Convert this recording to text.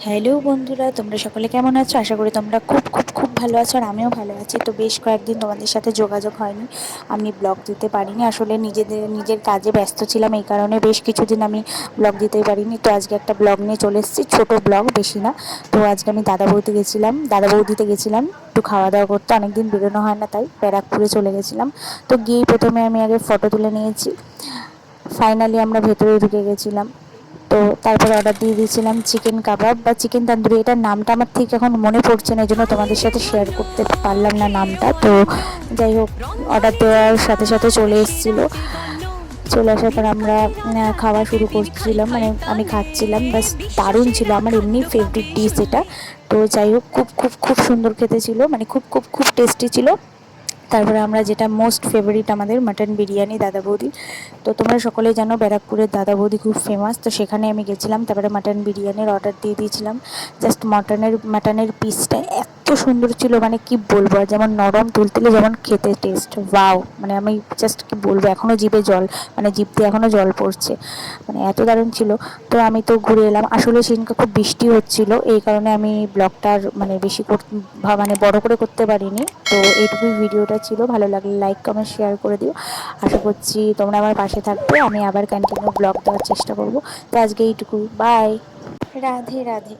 Hello বন্ধুরা, তোমরা সকলে কেমন আছো? আশা করি তোমরা খুব খুব খুব ভালো আছো, আর আমিও ভালো আছি। তো বেশ কয়েকদিন তোমাদের সাথে যোগাযোগ হয়নি, আমি ব্লগ দিতে পারিনি। আসলে নিজের কাজে ব্যস্ত ছিলাম, এই কারণে বেশ কিছুদিন আমি ব্লগ দিতেই পারিনি। তো আজকে একটা ব্লগ নিয়ে চলে এসেছি, ছোট ব্লগ, বেশি না। তো আজকে আমি দাদা বৌদিতে গেছিলাম একটু খাওয়া দাওয়া করতে। অনেকদিন বেরোনো হয় না, তাই ব্যারাকপুরে চলে গেছিলাম। তো গিয়েই প্রথমে আমি আগে ফটো তুলে নিয়েছি। ফাইনালি আমরা ভেতরে ঢুকে গেছিলাম। তো তারপরে অর্ডার দিয়ে দিয়েছিলাম চিকেন কাবাব বা চিকেন তান্দুরি। এটার নামটা আমার ঠিক এখন মনে পড়ছে না, এই জন্য তোমাদের সাথে শেয়ার করতে পারলাম না নামটা। তো যাই হোক, অর্ডার দেওয়ার সাথে সাথে চলে এসেছিলো। চলে আসার পর আমরা খাওয়া শুরু করছিলাম, মানে আমি খাচ্ছিলাম। ব্যাস দারুণ ছিল, আমার এমনি ফেভারিট ডিশ এটা। তো যাই হোক, খুব খুব খুব সুন্দর খেতে ছিল, মানে খুব খুব খুব টেস্টি ছিল। তারপরে আমরা যেটা মোস্ট ফেভারিট, আমাদের মাটন বিরিয়ানি দাদা বৌদি। তো তোমরা সকলেই জানো ব্যারাকপুরের দাদা বৌদি খুব ফেমাস, তো সেখানে আমি গেছিলাম। তারপরে মাটন বিরিয়ানির অর্ডার দিয়ে দিয়েছিলাম। জাস্ট মাটনের পিসটা এত সুন্দর ছিল, মানে কি বলবো, আর যেমন নরম তুলতুলে, যেমন খেতে টেস্ট ওয়াও। মানে আমি জাস্ট কি বলবো, এখনও জিভে জল, মানে জিভ দিয়ে এখনও জল পড়ছে, মানে এত দারুণ ছিল। তো আমি তো ঘুরে এলাম। আসলে সেদিনকে খুব বৃষ্টি হচ্ছিল, এই কারণে আমি ব্লগটার মানে বেশি মানে বড় করে করতে পারিনি। তো এইটুকুই ভিডিওটা ছিল। ভালো লাগলে লাইক কমেন্ট শেয়ার করে দিও। আশা করছি তোমরা আমার পাশে থাকবে, আমি আবার কন্টিনিউ ব্লগ দেওয়ার চেষ্টা করব। তো আজকে এইটুকু, বাই। রাধে রাধে।